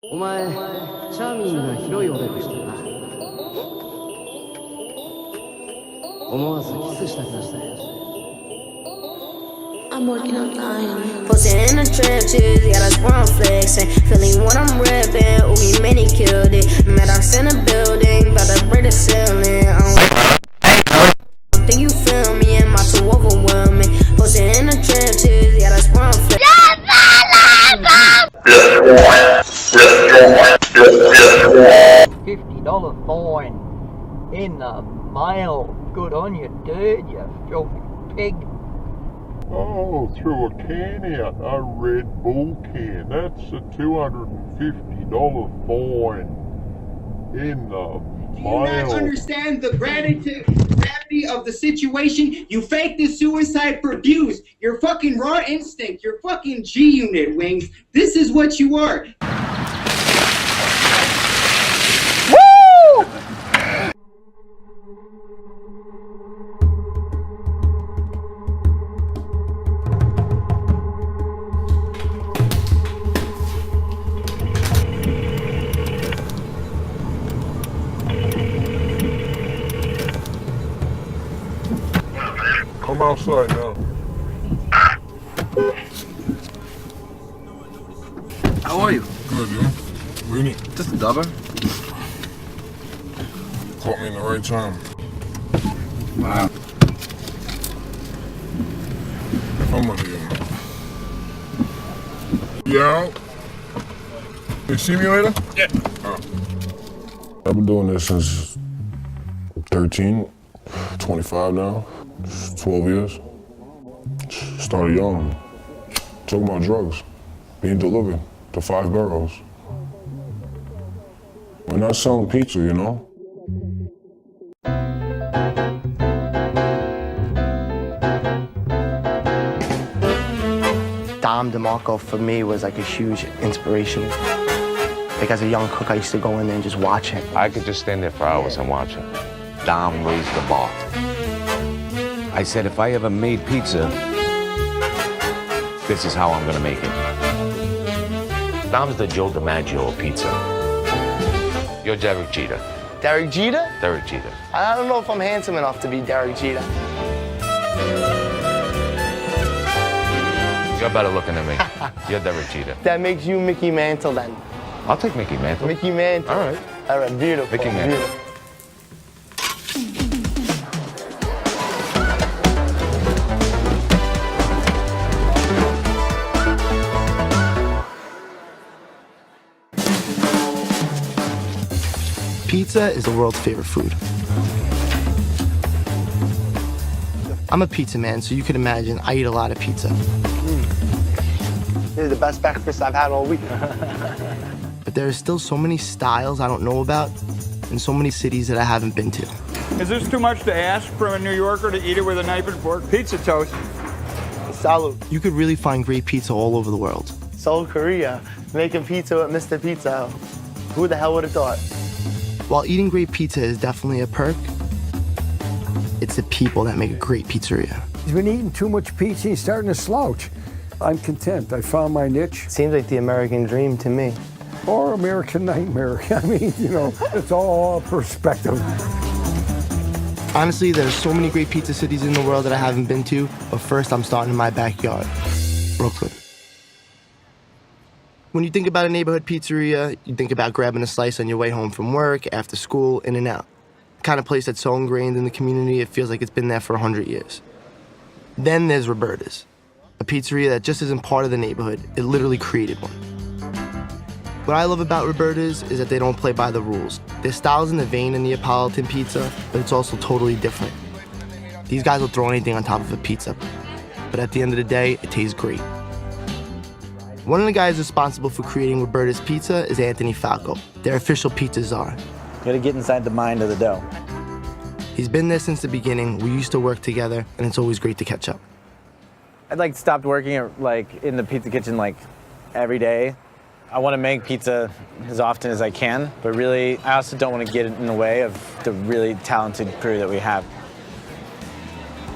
お前、チャーミングな広いおでこしてるな。思わずキスしたくなったよ。I'm working on dying. Posted in the trenches, yeah, that's where I'm flexing. Feeling what I'm repping, ooh, we many killed it. Maddox in the building, bout to break the ceiling. I don't think you feel me, and my too overwhelming. Posted in the trenches, yeah, that's where I'm flexing. $50 fine in the mail. Good on you, dude, you filthy pig. Oh, threw a can out, a Red Bull can. That's a $250 fine in the Do you mail. not understand the gravity of the situation? You faked the suicide for views. You're fucking raw instinct. You're fucking G-Unit, Wings. This is what you are. I'm outside now. How are you? Good, man. Really? Just a dubber. Caught me in the right time. Wow. I'm gonna get You out? You see me later? Yeah. I've been doing this since 13, 25 now, 12 years. Started young, talking about drugs, being delivered to 5 boroughs. We're not selling pizza, you know? Dom DeMarco for me was like a huge inspiration. Like as a young cook, I used to go in there and just watch him. I could just stand there for hours and watch it. Dom raised the bar. I said, if I ever made pizza, this is how I'm gonna make it. Dom's the Joe DiMaggio of pizza. You're Derek Jeter. Derek Jeter? Derek Jeter. I don't know if I'm handsome enough to be Derek Jeter. You're better looking than me. You're Derek Jeter. That makes you Mickey Mantle then. I'll take Mickey Mantle. Mickey Mantle. All right. All right, beautiful. Mickey Mantle. Beautiful. Pizza is the world's favorite food. I'm a pizza man, so you can imagine I eat a lot of pizza. This is the best breakfast I've had all week. But there are still so many styles I don't know about and so many cities that I haven't been to. Is this too much to ask from a New Yorker to eat it with a knife and fork? Pizza toast. Salud. You could really find great pizza all over the world. Seoul, Korea, making pizza with Mr. Pizza. Who the hell would have thought? While eating great pizza is definitely a perk, it's the people that make a great pizzeria. He's been eating too much pizza, he's starting to slouch. I'm content, I found my niche. Seems like the American dream to me. Or American nightmare. I mean, you know, it's all perspective. Honestly, there's so many great pizza cities in the world that I haven't been to, but first I'm starting in my backyard, Brooklyn. When you think about a neighborhood pizzeria, you think about grabbing a slice on your way home from work, after school, in and out. The kind of place that's so ingrained in the community, it feels like it's been there for 100 years. Then there's Roberta's, a pizzeria that just isn't part of the neighborhood, it literally created one. What I love about Roberta's is that they don't play by the rules. Their style's in the vein of Neapolitan pizza, but it's also totally different. These guys will throw anything on top of a pizza, but at the end of the day, it tastes great. One of the guys responsible for creating Roberta's Pizza is Anthony Falco, their official pizza czar. You gotta get inside the mind of the dough. He's been there since the beginning. We used to work together, and it's always great to catch up. I'd like stopped working like in the pizza kitchen like every day. I want to make pizza as often as I can, but really, I also don't want to get in the way of the really talented crew that we have.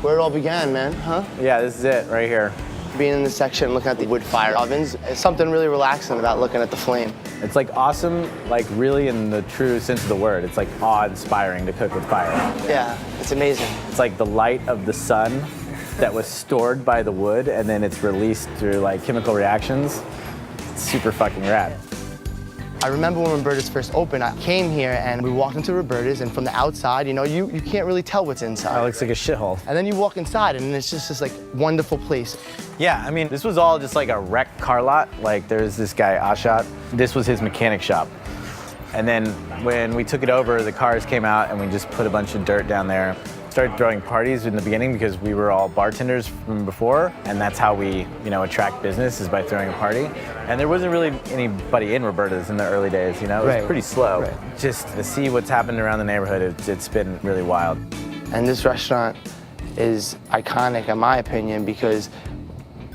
Where it all began, man, huh? Yeah, this is it right here. Being in this section and looking at the wood fire ovens, it's something really relaxing about looking at the flame. It's like awesome, like really in the true sense of the word. It's like awe-inspiring to cook with fire. Yeah, it's amazing. It's like the light of the sun that was stored by the wood and then it's released through like chemical reactions. It's super fucking rad. I remember when Roberta's first opened, I came here and we walked into Roberta's, and from the outside, you know, you can't really tell what's inside. It looks like a shithole. And then you walk inside and it's just this like wonderful place. Yeah, I mean, this was all just like a wrecked car lot. Like there's this guy, Ashat. This was his mechanic shop. And then when we took it over, the cars came out and we just put a bunch of dirt down there. Started throwing parties in the beginning because we were all bartenders from before, and that's how we, you know, attract business is by throwing a party. And there wasn't really anybody in Roberta's in the early days, you know, it was pretty slow. Right. Just to see what's happened around the neighborhood, it's been really wild. And this restaurant is iconic in my opinion because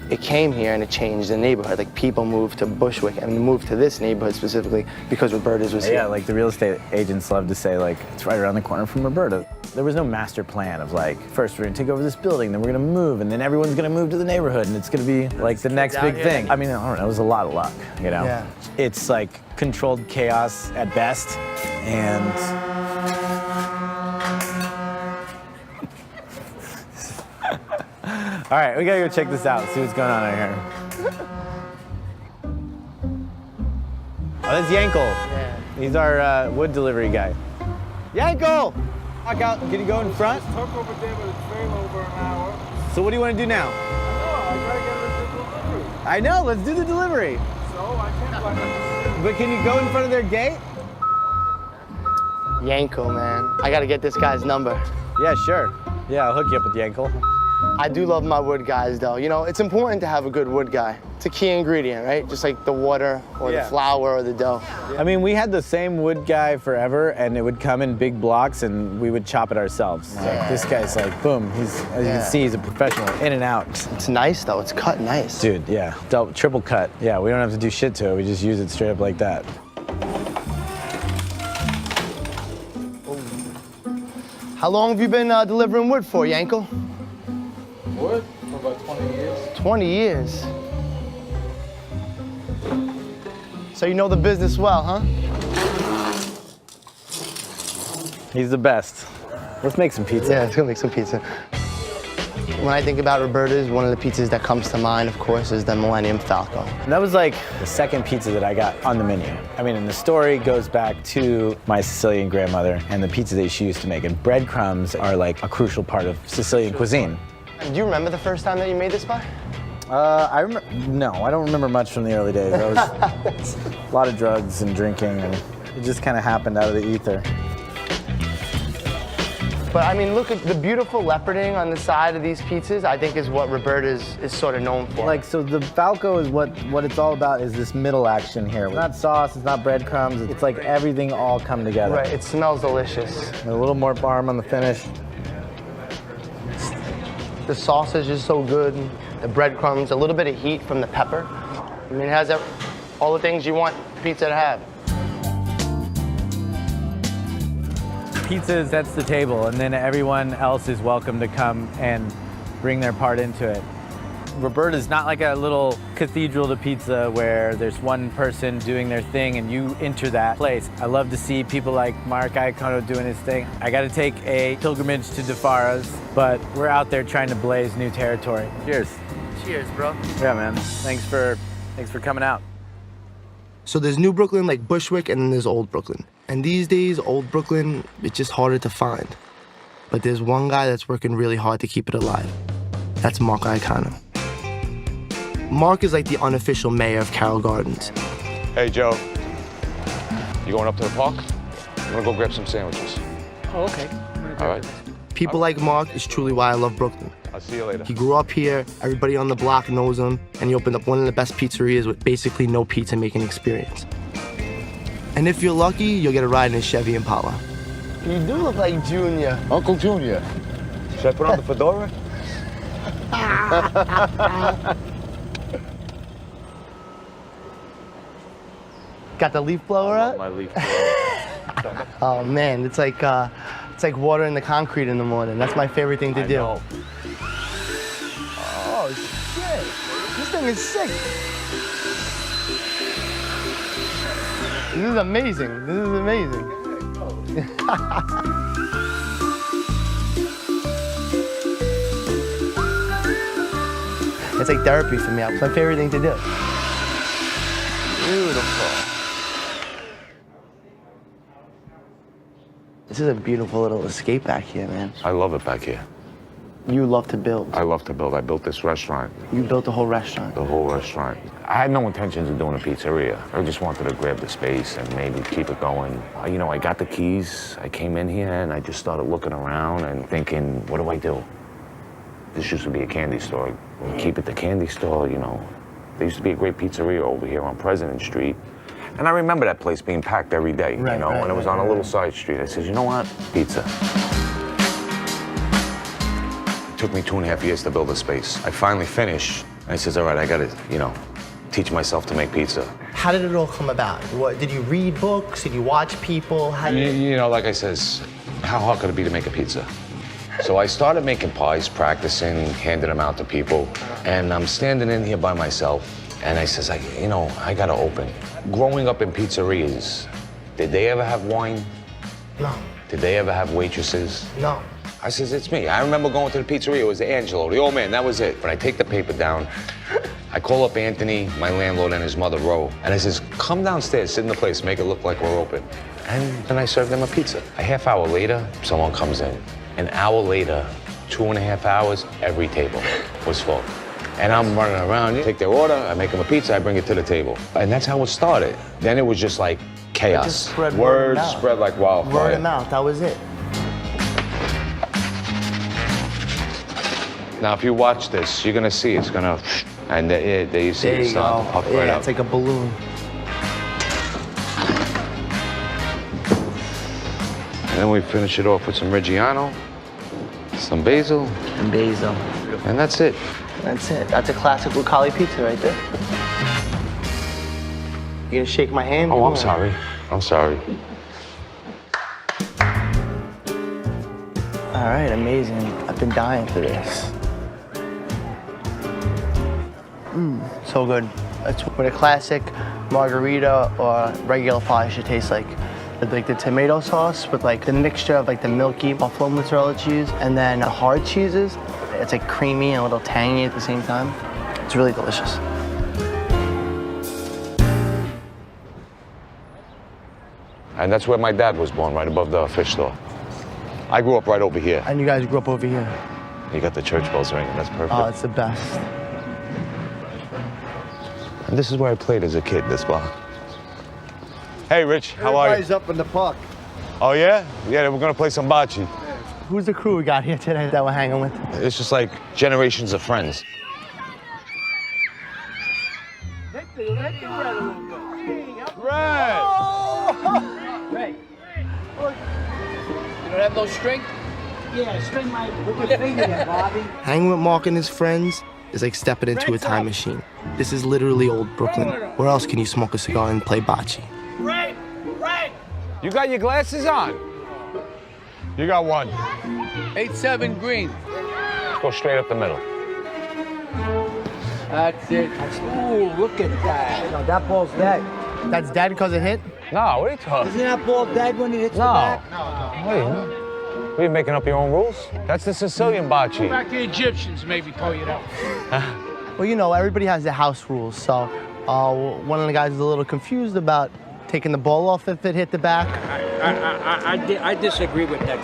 it came here and it changed the neighborhood. Like people moved to Bushwick and moved to this neighborhood specifically because Roberta's was here. Yeah, like the real estate agents love to say like, it's right around the corner from Roberta. There was no master plan of like, first we're gonna take over this building, then we're gonna move, and then everyone's gonna move to the neighborhood and it's gonna be like the next big thing. I mean, I don't know, it was a lot of luck, you know? Yeah. It's like controlled chaos at best, and all right, we gotta go check this out, see what's going on out here. Oh, that's Yankel. Yeah. He's our wood delivery guy. Yankel! Walk out, can you go in front? Tuck over there, but it's very over an hour. So what do you want to do now? I gotta get the delivery. I know, let's do the delivery. So I can't But can you go in front of their gate? Yankel, man. I gotta get this guy's number. Yeah, sure. Yeah, I'll hook you up with Yankel. I do love my wood guys though. You know, it's important to have a good wood guy. It's a key ingredient, right? Just like the water or the flour or the dough. I mean, we had the same wood guy forever and it would come in big blocks and we would chop it ourselves. Like, this guy's like, boom, he's, as you can see, he's a professional, in and out. It's nice though, it's cut nice. Dude, yeah, triple cut. Yeah, we don't have to do shit to it, we just use it straight up like that. How long have you been delivering wood for, Yankel? Wood? For about 20 years. 20 years. So you know the business well, huh? He's the best. Let's make some pizza. Yeah, let's go make some pizza. When I think about Roberta's, one of the pizzas that comes to mind, of course, is the Millennium Falco. And that was like the second pizza that I got on the menu. I mean, and the story goes back to my Sicilian grandmother and the pizza that she used to make. And breadcrumbs are like a crucial part of Sicilian cuisine. Do you remember the first time that you made this pie? No, I don't remember much from the early days. I was a lot of drugs and drinking, and it just kind of happened out of the ether. But I mean, look at the beautiful leoparding on the side of these pizzas, I think is what Roberta's is sort of known for. Like, so the Falco is what it's all about is this middle action here. It's not sauce, it's not breadcrumbs, it's like everything all come together. Right, it smells delicious. And a little more parm on the finish. The sausage is so good, the breadcrumbs, a little bit of heat from the pepper. I mean, it has all the things you want pizza to have. Pizza sets the table, and then everyone else is welcome to come and bring their part into it. Roberta's not like a little cathedral to pizza where there's one person doing their thing and you enter that place. I love to see people like Mark Iacono doing his thing. I got to take a pilgrimage to DeFara's, but we're out there trying to blaze new territory. Cheers. Cheers, bro. Yeah, man. Thanks for coming out. So there's New Brooklyn, like Bushwick, and then there's Old Brooklyn. And these days, Old Brooklyn, it's just harder to find. But there's one guy that's working really hard to keep it alive. That's Mark Iacono. Mark is like the unofficial mayor of Carroll Gardens. Hey, Joe. You going up to the park? I'm gonna go grab some sandwiches. Oh, okay. All right. People like Mark is truly why I love Brooklyn. I'll see you later. He grew up here, everybody on the block knows him, and he opened up one of the best pizzerias with basically no pizza making experience. And if you're lucky, you'll get a ride in his Chevy Impala. You do look like Junior. Uncle Junior. Should I put on the fedora? Got the leaf blower up? My leaf blower. Oh man, it's like water in the concrete in the morning. That's my favorite thing to do. Know. Oh shit. thing is sick. This is amazing. This is amazing. It's like therapy for me. It's my favorite thing to do. Beautiful. This is a beautiful little escape back here, man. I love it back here. You love to build. I love to build. I built this restaurant. You built the whole restaurant. The whole restaurant. I had no intentions of doing a pizzeria. I just wanted to grab the space and maybe keep it going. You know, I got the keys. I came in here and I just started looking around and thinking, what do I do? This used to be a candy store. We'll keep it the candy store, you know. There used to be a great pizzeria over here on President Street. And I remember that place being packed every day, you know, and it was on a little side street. I said, you know what? Pizza. It took me 2.5 years to build a space. I finally finished. And I says, all right, I gotta, you know, teach myself to make pizza. How did it all come about? What, did you read books? Did you watch people? How did you know, like I says, how hard could it be to make a pizza? So I started making pies, practicing, handing them out to people. And I'm standing in here by myself. And I says, you know, I gotta open. Growing up in pizzerias, did they ever have wine? No. Did they ever have waitresses? No. I says, it's me. I remember going to the pizzeria. It was Angelo, the old man. That was it. But I take the paper down. I call up Anthony, my landlord, and his mother, Ro. And I says, come downstairs, sit in the place, make it look like we're open. And then I served them a pizza. A half hour later, someone comes in. An hour later, 2.5 hours, every table was full. And I'm running around, take their order, I make them a pizza, I bring it to the table. And that's how it started. Then it was just like chaos. It just spread Word spread like wildfire. Word of mouth, that was it. Now, if you watch this, you're gonna see it's gonna, and there you see There it you start go. to puff Yeah, right up. it's like a balloon. And then we finish it off with some Reggiano, some basil. And basil. And that's it. That's it. That's a classic Lucali pizza right there. You gonna shake my hand? Oh, I'm sorry. I'm sorry. All right, amazing. I've been dying for this. So good. That's what a classic margarita or regular pie should taste like. Like the tomato sauce with like the mixture of like the milky buffalo mozzarella cheese and then the hard cheeses. It's like creamy and a little tangy at the same time. It's really delicious. And that's where my dad was born, right above the fish store. I grew up right over here. And you guys grew up over here? You got the church bells ringing, that's perfect. Oh, it's the best. And this is where I played as a kid, this block. Hey, Rich, how are you? Everybody's up in the park. Oh, yeah? Yeah, we're gonna play some bocce. Who's the crew we got here today that we're hanging with? It's just like generations of friends. Red! Red. You don't have no string? Yeah, string my finger there, Bobby. Hanging with Mark and his friends is like stepping into a time machine. This is literally old Brooklyn. Where else can you smoke a cigar and play bocce? Red! Red! You got your glasses on? You got one. 8-7 green. Let's go straight up the middle. That's it. Ooh, look at that. No, that ball's dead. That's dead because it hit? No, what are you talking? Isn't that ball dead when it hits the back? Wait, are you making up your own rules? That's the Sicilian bocce. Back to the Egyptians, maybe tell you that. Well, you know, everybody has their house rules, so one of the guys is a little confused about taking the ball off if it hit the back. I disagree with that.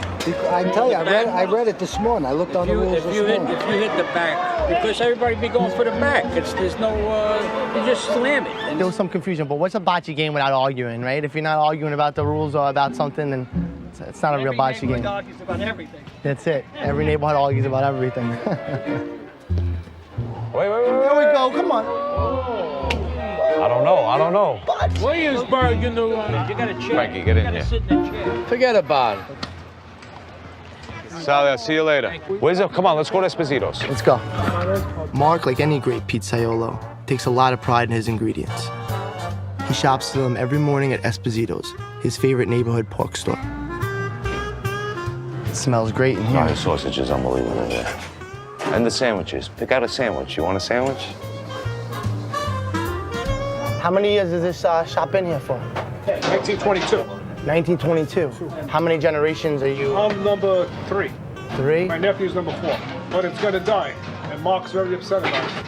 I tell you, I read it this morning. I looked on the rules this morning. If you hit the back, because everybody be going for the back. There's no, you just slam it. There was some confusion, but what's a bocce game without arguing, right? If you're not arguing about the rules or about something, then it's not a real bocce game. Every argues about everything. That's it. Every neighborhood argues about everything. Wait. There we go, come on. I don't know. Williamsburg, you know, you got a chair. Frankie, get in here. Sit in the chair. Forget about it. Sally, I'll see you later. Where's it? Come on, let's go to Esposito's. Let's go. Mark, like any great pizzaiolo, takes a lot of pride in his ingredients. He shops for them every morning at Esposito's, his favorite neighborhood pork store. It smells great in here. Oh, the sausage is unbelievable there. And the sandwiches. Pick out a sandwich. You want a sandwich? How many years has this shop been here for? 1922. 1922. How many generations are you? I'm number 3. 3? My nephew's number 4. But it's gonna die. And Mark's very upset about it.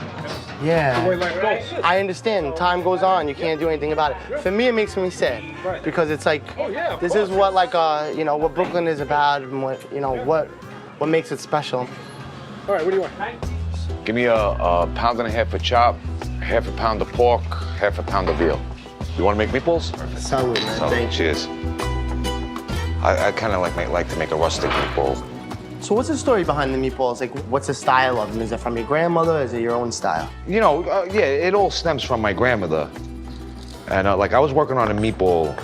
Yeah. The way life goes. I understand. Time goes on. You can't do anything about it. For me, it makes me sad because it's like this is what you know, what Brooklyn is about, and what what makes it special. All right, what do you want? Give me a pound and a half of chop, half a pound of pork, half a pound of veal. You want to make meatballs? Salud, man. Thank you. Cheers. I kind of like to make a rustic meatball. So what's the story behind the meatballs? Like, what's the style of them? Is it from your grandmother, or is it your own style? You know, yeah, it all stems from my grandmother. And like I was working on a meatball,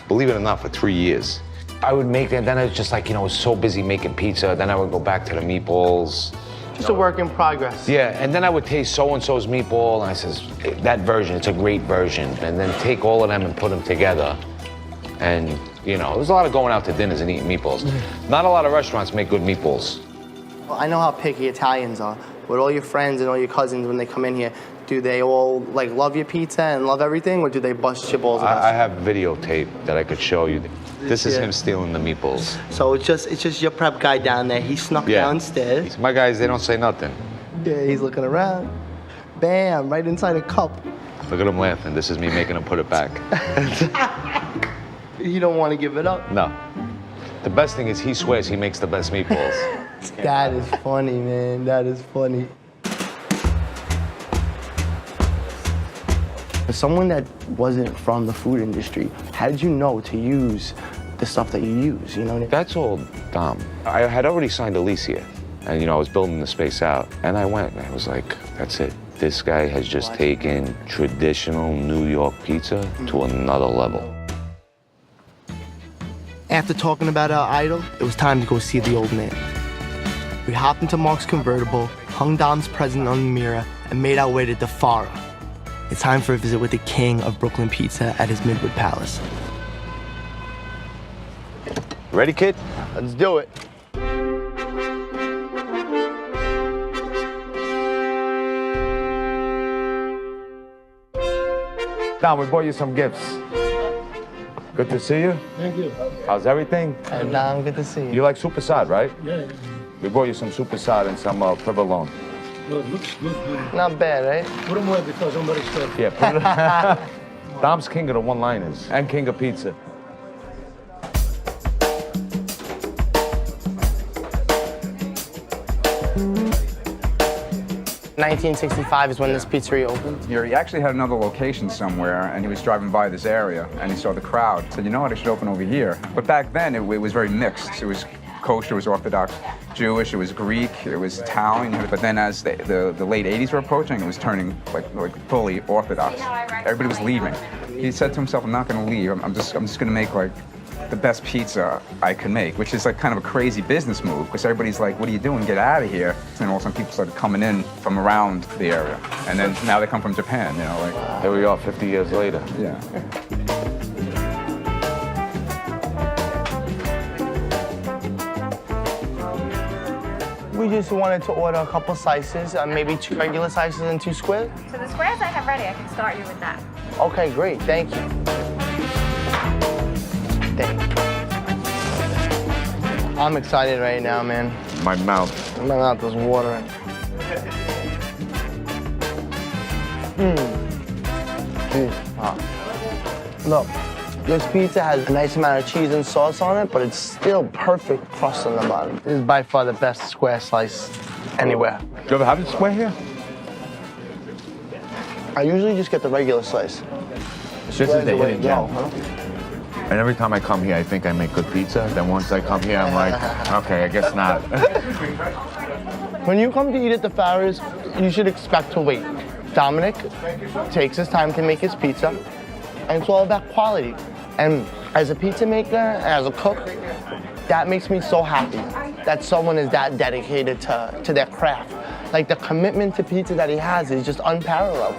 believe it or not, for 3 years. I would make that, then I was just like, you know, I was so busy making pizza, then I would go back to the meatballs. Just a work in progress. Yeah, and then I would taste so-and-so's meatball, and I says, that version, it's a great version. And then take all of them and put them together. And, you know, there's a lot of going out to dinners and eating meatballs. Not a lot of restaurants make good meatballs. Well, I know how picky Italians are. With all your friends and all your cousins, when they come in here, do they all, like, love your pizza and love everything, or do they bust your balls? I have videotape that I could show you. This is him stealing the meatballs. So it's just your prep guy down there. He snuck downstairs. My guys, they don't say nothing. Yeah, he's looking around. Bam, right inside a cup. Look at him laughing. This is me making him put it back. You don't want to give it up? No. The best thing is he swears he makes the best meatballs. That is funny, man. That is funny. As someone that wasn't from the food industry, how did you know to use the stuff that you use, you know? That's all Dom. I had already signed a lease here, and you know, I was building the space out, and I went, and I was like, that's it. This guy has just taken traditional New York pizza to another level. After talking about our idol, it was time to go see the old man. We hopped into Mark's convertible, hung Dom's present on the mirror, and made our way to Defara. It's time for a visit with the king of Brooklyn pizza at his Midwood Palace. Ready, kid? Let's do it. Dom, we bought you some gifts. Good to see you. Thank you. How's everything? Hey, Dom, good to see you. You like super sad, right? Yeah. We brought you some super sad and some provolone. Well, it looks good. Not bad, right? Put them away because somebody's stuck. Yeah, put it. Dom's king of the one-liners and king of pizza. 1965 is when this pizzeria opened. He actually had another location somewhere, and he was driving by this area, and he saw the crowd. He said, you know what, I should open over here. But back then, it was very mixed. It was kosher, it was Orthodox Jewish, it was Greek, it was Italian. But then as the late 80s were approaching, it was turning like fully Orthodox. Everybody was leaving. He said to himself, I'm not going to leave. I'm just going to make like the best pizza I can make, which is like kind of a crazy business move because everybody's like, what are you doing? Get out of here. And all of a sudden people started coming in from around the area. And then now they come from Japan, you know, like. Here we are 50 years later. Yeah. We just wanted to order a couple slices, maybe 2 regular slices and 2 squares. So the squares I have ready, I can start you with that. Okay, great, thank you. Thank you. I'm excited right now, man. My mouth is watering. Look, this pizza has a nice amount of cheese and sauce on it, but it's still perfect crust on the bottom. This is by far the best square slice anywhere. Do you ever have a square here? I usually just get the regular slice. This is the hidden gem. And every time I come here, I think I make good pizza. Then once I come here, I'm like, okay, I guess not. When you come to eat at the Farrah's, you should expect to wait. Dominic takes his time to make his pizza, and it's all about quality. And as a pizza maker, as a cook, that makes me so happy that someone is that dedicated to their craft. Like the commitment to pizza that he has is just unparalleled.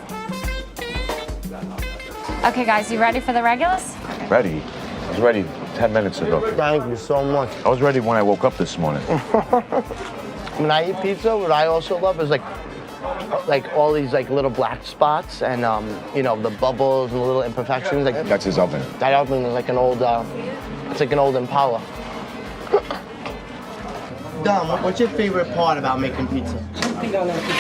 Okay, guys, you ready for the regulars? Ready? I was ready 10 minutes ago. Thank you so much. I was ready when I woke up this morning. When I eat pizza, what I also love is like Like all these like little black spots and you know, the bubbles and the little imperfections. Like That's his oven. that oven is like an old, it's like an old Impala. Dom, what's your favorite part about making pizza? Something I like to do.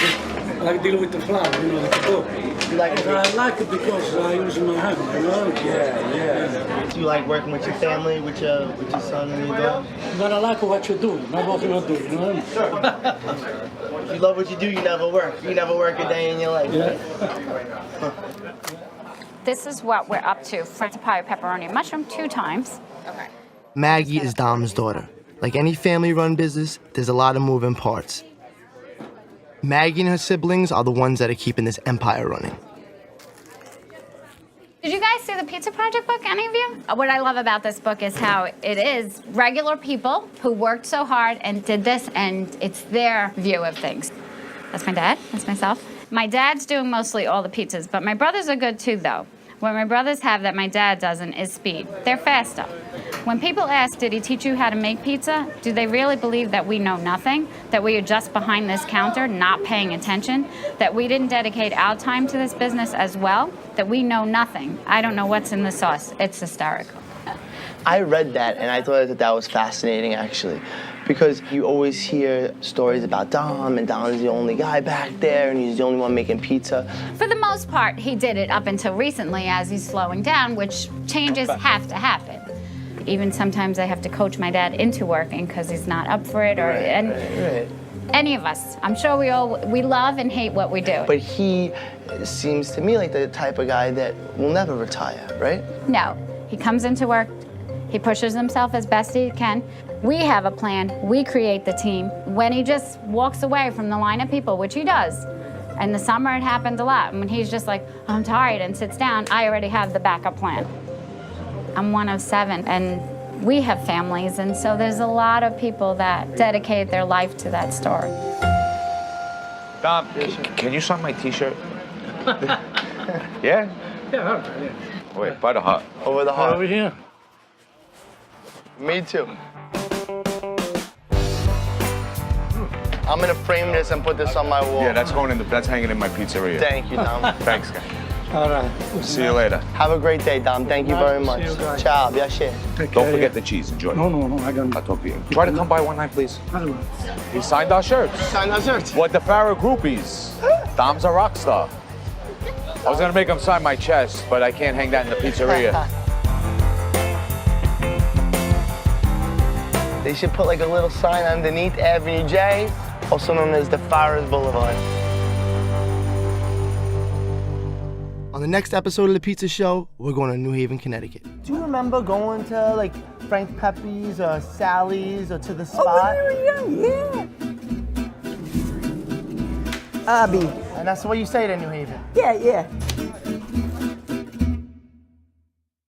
I like dealing with the flour, you know, like the dough. You like it? I like it because I use my hand, you know? Yeah. Do you like working with your family, with your son and your daughter? But I like what you do, not what you don't do, you know? If you love what you do, you never work. You never work a day in your life. Yeah. This is what we're up to. French pie, pepperoni, and mushroom 2 times. Okay. Maggie is Dom's daughter. Like any family-run business, there's a lot of moving parts. Maggie and her siblings are the ones that are keeping this empire running. Did you guys see the Pizza Project book, any of you? What I love about this book is how it is regular people who worked so hard and did this, and it's their view of things. That's my dad, that's myself. My dad's doing mostly all the pizzas, but my brothers are good too, though. What my brothers have that my dad doesn't is speed. They're faster. When people ask, did he teach you how to make pizza? Do they really believe that we know nothing? That we are just behind this counter, not paying attention? That we didn't dedicate our time to this business as well? That we know nothing? I don't know what's in the sauce. It's hysterical. I read that and I thought that was fascinating, actually, because you always hear stories about Dom, and Dom's the only guy back there, and he's the only one making pizza. For the most part, he did it up until recently as he's slowing down, which changes have to happen. Even sometimes I have to coach my dad into working because he's not up for it, or any of us. I'm sure we love and hate what we do. But he seems to me like the type of guy that will never retire, right? No, he comes into work, he pushes himself as best he can. We have a plan, we create the team. When he just walks away from the line of people, which he does, in the summer it happened a lot, when he's just like, I'm tired, and sits down, I already have the backup plan. I'm one of 7, and we have families, and so there's a lot of people that dedicate their life to that story. Dom, can you sign my t-shirt? Yeah? Yeah. Wait, by the heart. Over the heart. Over here. Me too. I'm gonna frame this and put this on my wall. Yeah, that's hanging in my pizzeria. Thank you, Dom. Thanks, guys. All right. See you later. Have a great day, Dom. Thank you very much. Ciao, piacere. Don't forget the cheese. Enjoy. No, I got it. I'll talk to you. Try to come by one night, please. I don't know. He signed our shirts. Signed our shirts. What the Farrah groupies. Dom's a rock star. I was gonna make him sign my chest, but I can't hang that in the pizzeria. They should put like a little sign underneath Avenue J, also known as the Farrah's Boulevard. On the next episode of The Pizza Show, we're going to New Haven, Connecticut. Do you remember going to like Frank Pepe's or Sally's or to the spot? Oh, when we were young, yeah. Abby. And that's what you say to New Haven? Yeah.